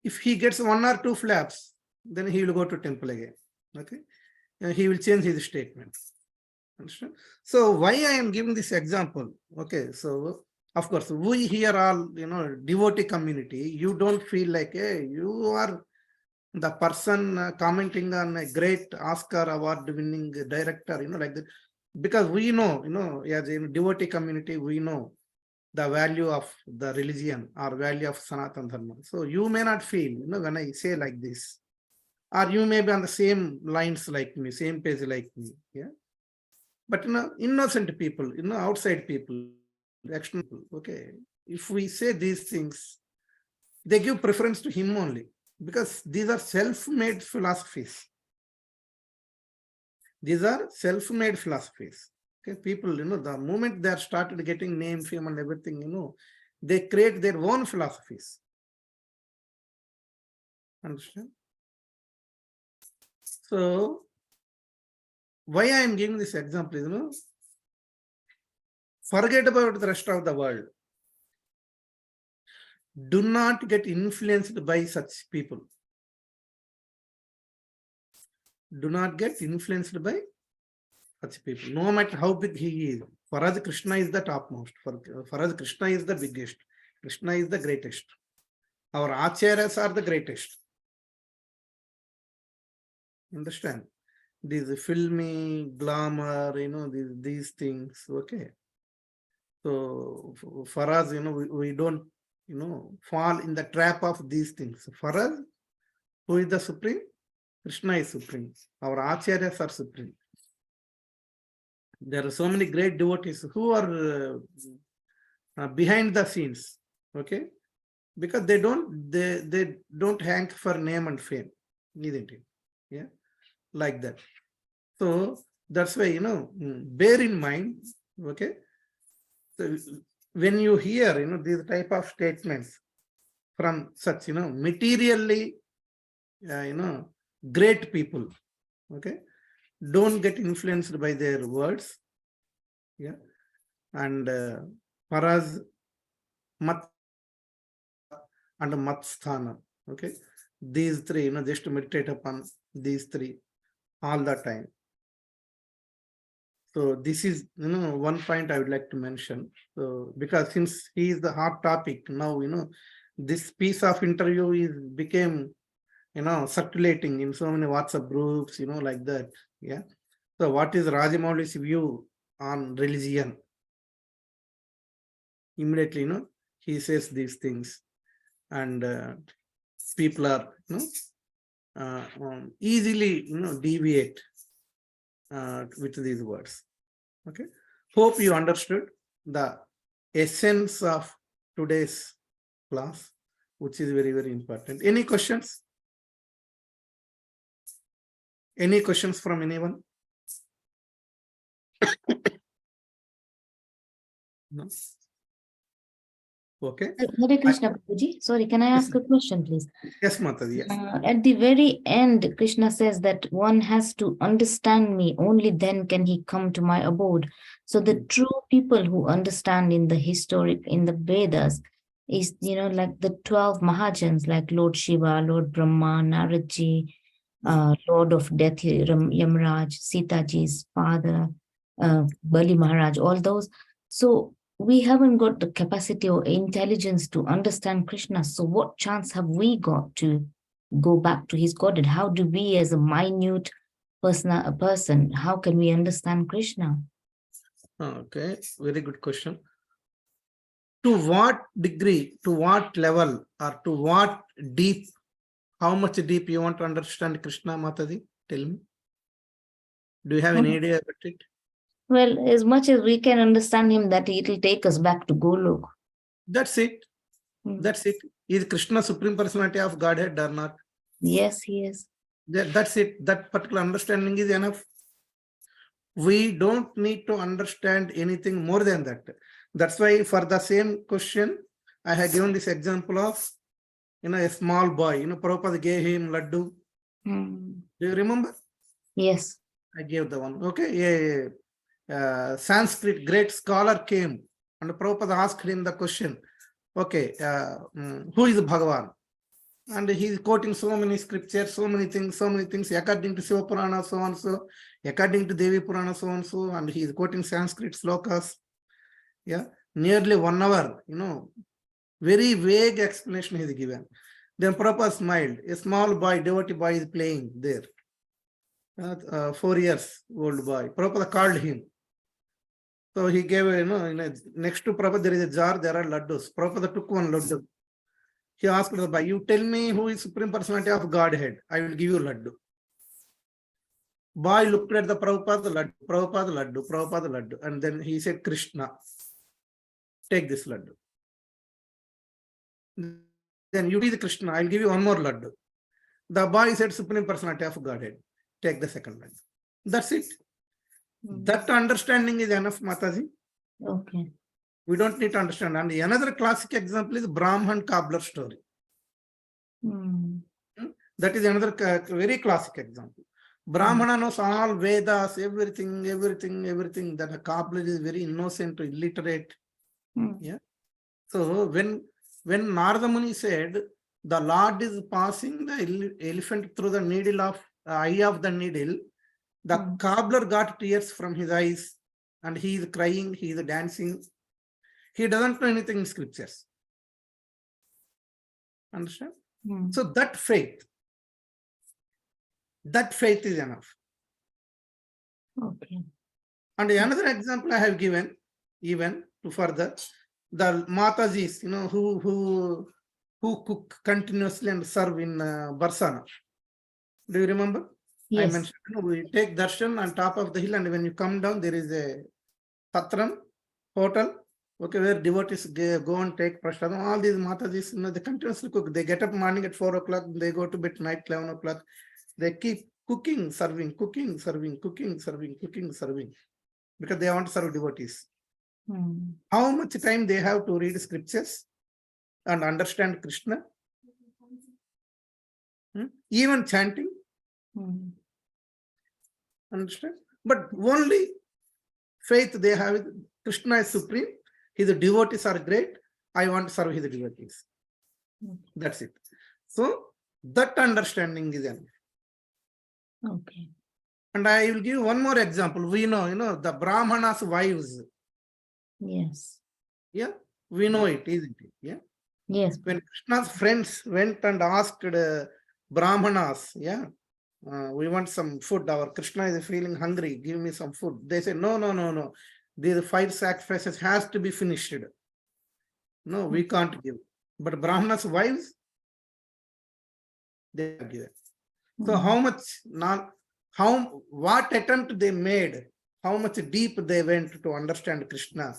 if he gets 1 or 2 flaps, then he will go to temple again. Okay, and he will change his statement. Understand? So why I am giving this example? Okay, so of course we here all, devotee community. You don't feel like, hey, you are the person commenting on a great Oscar award winning director, like that, because we know, as in devotee community, we know the value of the religion or value of Sanatana Dharma. So you may not feel, when I say like this, or you may be on the same lines like me, same page like me. Yeah. But innocent people, outside people, external people, okay, if we say these things, they give preference to him only, because these are self-made philosophies. These are self-made philosophies. Okay, people, the moment they are started getting name, fame, and everything, they create their own philosophies. Understand? So, why I am giving this example is, forget about the rest of the world. Do not get influenced by such people. Do not get influenced by such people, no matter how big he is. For us, Krishna is the topmost. For us, Krishna is the biggest. Krishna is the greatest. Our acharyas are the greatest. Understand? These filmy glamour, these things. Okay. So for us, we don't, fall in the trap of these things. For us, who is the supreme? Krishna is supreme. Our acharyas are supreme. There are so many great devotees who are behind the scenes. Okay, because they don't hank for name and fame, isn't it? Yeah, like that. So that's why, bear in mind. Okay, so when you hear, these type of statements from such, materially, great people, okay, don't get influenced by their words. Yeah, and for us, mat and matsthana. Okay, these three, just to meditate upon these three all the time. So this is, one point I would like to mention. So because since he is the hot topic now, this piece of interview became circulating in so many WhatsApp groups, like that. Yeah. So what is Rajamauli's view on religion? Immediately, he says these things, and people are, easily, deviate with these words. Okay. Hope you understood the essence of today's class, which is very, very important. Any questions? Any questions from anyone? No? Okay. Hare Krishna, Prabhuji. Sorry, can I ask a question, please? Yes, Mataji. Yes. At the very end, Krishna says that one has to understand me, only then can he come to my abode. So the true people who understand in the in the Vedas is, like the 12 Mahajans, like Lord Shiva, Lord Brahma, Naradji, Lord of Death, Yamraj, Sitaji's father, Bali Maharaj, all those. So we haven't got the capacity or intelligence to understand Krishna. So what chance have we got to go back to his Godhead? How do we, as a minute person, how can we understand Krishna? Okay, very good question. To what degree, to what level, or to what deep, how much deep you want to understand Krishna, Mataji? Tell me. Do you have any idea about it? Well, as much as we can understand him, that it will take us back to Golok. That's it. That's it. Is Krishna Supreme Personality of Godhead or not? Yes, he is. That's it. That particular understanding is enough. We don't need to understand anything more than that. That's why for the same question, I have given this example of, a small boy, Prabhupada gave him laddu. Do you remember? Yes. I gave the one. Okay. Sanskrit great scholar came and Prabhupada asked him the question, okay, who is Bhagavan? And he is quoting so many scriptures, so many things, according to Shiva Purana, so and so, according to Devi Purana, so and so, and he is quoting Sanskrit slokas. Yeah, nearly 1 hour, very vague explanation he is given. Then Prabhupada smiled. A small boy, devotee boy is playing there. 4 years old boy. Prabhupada called him. So he gave, next to Prabhupada there is a jar, there are laddus. Prabhupada took one laddu. He asked the boy, you tell me who is Supreme Personality of Godhead, I will give you laddu. Boy looked at the Prabhupada laddu, and then he said, Krishna, take this laddu. Then you be the Krishna, I'll give you one more laddu. The boy said, Supreme Personality of Godhead, take the second laddu. That's it. That understanding is enough, Mataji. Okay. We don't need to understand. And another classic example is Brahman Cobbler story. That is another very classic example. Brahmana knows all Vedas, everything. That a cobbler is very innocent, illiterate. Yeah. So when Narada Muni said, the Lord is passing the elephant through the needle of eye of the needle, the cobbler got tears from his eyes and he is crying, he is dancing. He doesn't know anything in scriptures. Understand? So that faith is enough. Okay. And another example I have given, even to further, the Matajis, who cook continuously and serve in Barsana. Do you remember? Yes. I mentioned, we take darshan on top of the hill, and when you come down, there is a Satram hotel, okay, where devotees go and take prasadam. All these Matajis, they continuously cook. They get up morning at 4 o'clock, they go to bed night 11 o'clock. They keep cooking, serving, because they want to serve devotees. How much time they have to read scriptures and understand Krishna? Even chanting. Understand? But only faith they have. Krishna is supreme. His devotees are great. I want to serve his devotees. That's it. So that understanding is enough. Okay. And I will give one more example. We know, the Brahmana's wives. Yes. Yeah, we know it, isn't it? Yeah. Yes. When Krishna's friends went and asked Brahmanas, yeah. We want some food. Our Krishna is feeling hungry. Give me some food. They say, no, no, no, no. These 5 sacrifices has to be finished. No, we can't give. But Brahmanas' wives, they are given. So how much, what attempt they made, how much deep they went to understand Krishna,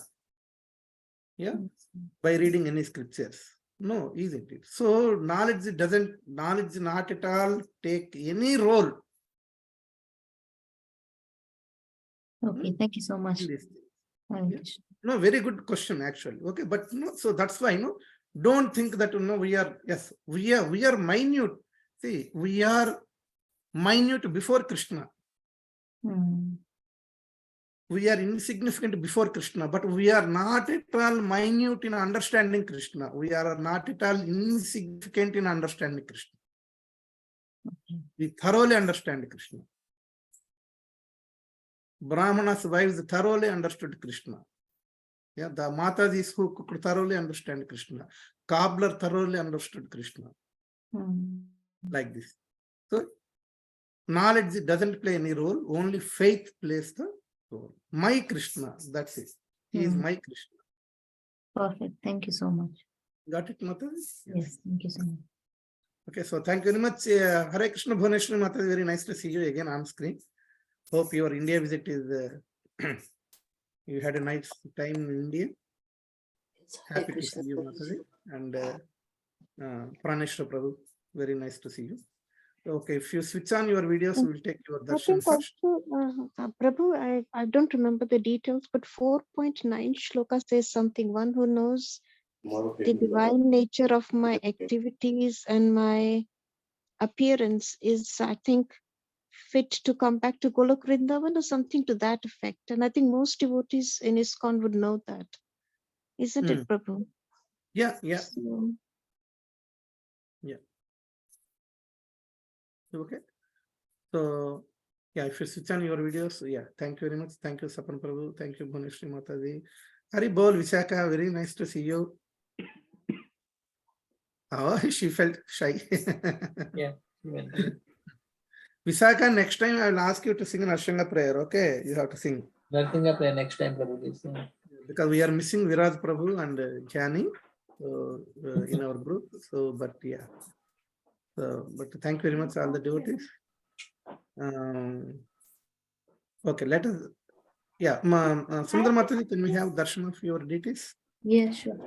yeah, by reading any scriptures. No, isn't it? So knowledge not at all take any role. Okay, thank you so much. In this thing. Hare Yeah. Krishna. No, very good question actually. Okay, but no, so that's why don't think that we are minute. See, we are minute before Krishna. We are insignificant before Krishna, but we are not at all minute in understanding Krishna. We are not at all insignificant in understanding Krishna. Okay. We thoroughly understand Krishna. Brahmanas' wives thoroughly understood Krishna. Yeah, the Matajis who could thoroughly understand Krishna. Cobbler thoroughly understood Krishna. Like this. So, knowledge doesn't play any role, only faith plays the role. My Krishna, that's it. He is my Krishna. Perfect. Thank you so much. Got it, Mataji? Yes, thank you so much. Okay, so thank you very much. Hare Krishna Bhuneshwari Mataji, very nice to see you again on screen. Hope your India visit is, you had a nice time in India. Happy to see you, Mataji. And Praneshwar Prabhu, very nice to see you. Okay, if you switch on your videos, we will take your I darshan think first. also, Prabhu, I don't remember the details, but 4.9 shloka says something. One who knows the divine nature of my activities and my appearance is, I think, fit to come back to Golok Vrindavan or something to that effect. And I think most devotees in ISKCON would know that. Isn't it, Prabhu? Yeah, yeah. So, Okay. So, yeah, if you switch on your videos, yeah, thank you very much. Thank you, Sapan Prabhu. Thank you, Bhuneshwari Mataji. Hari Bol, Vishaka, very nice to see you. Oh, she felt shy. Yeah. Vishaka, next time I will ask you to sing an Ashtanga prayer, okay? You have to sing. Nothing up there next time, Prabhu. Because we are missing Viraj Prabhu and Jani in our group. So, but yeah. So, but thank you very much, all the devotees. Okay, let us. Yeah, Sundar Mataji, can we have darshan of your deities? Yeah, sure.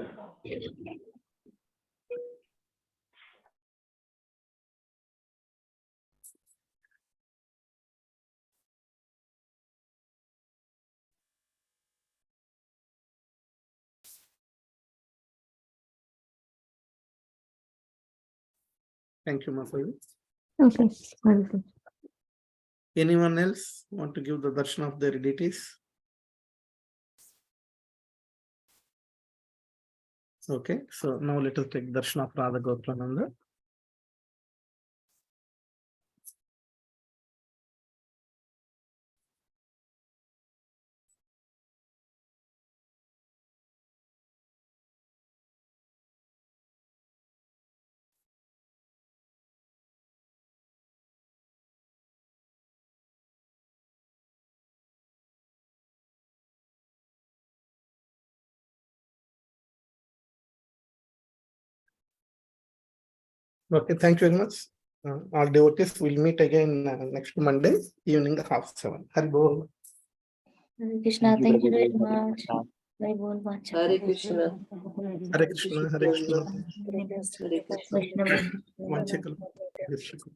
Thank you, Mataji. Okay. Wonderful. Anyone else want to give the darshan of their deities? Okay, so now let us take darshan of Radha Goplananda. Okay, thank you very much. All devotees will meet again next Monday evening 6:30. Hari Bol. Hare Krishna, thank you very much. Hare Krishna. Hare Krishna, Hare Krishna. Vaishnava. Vanchakal. Vaishnava.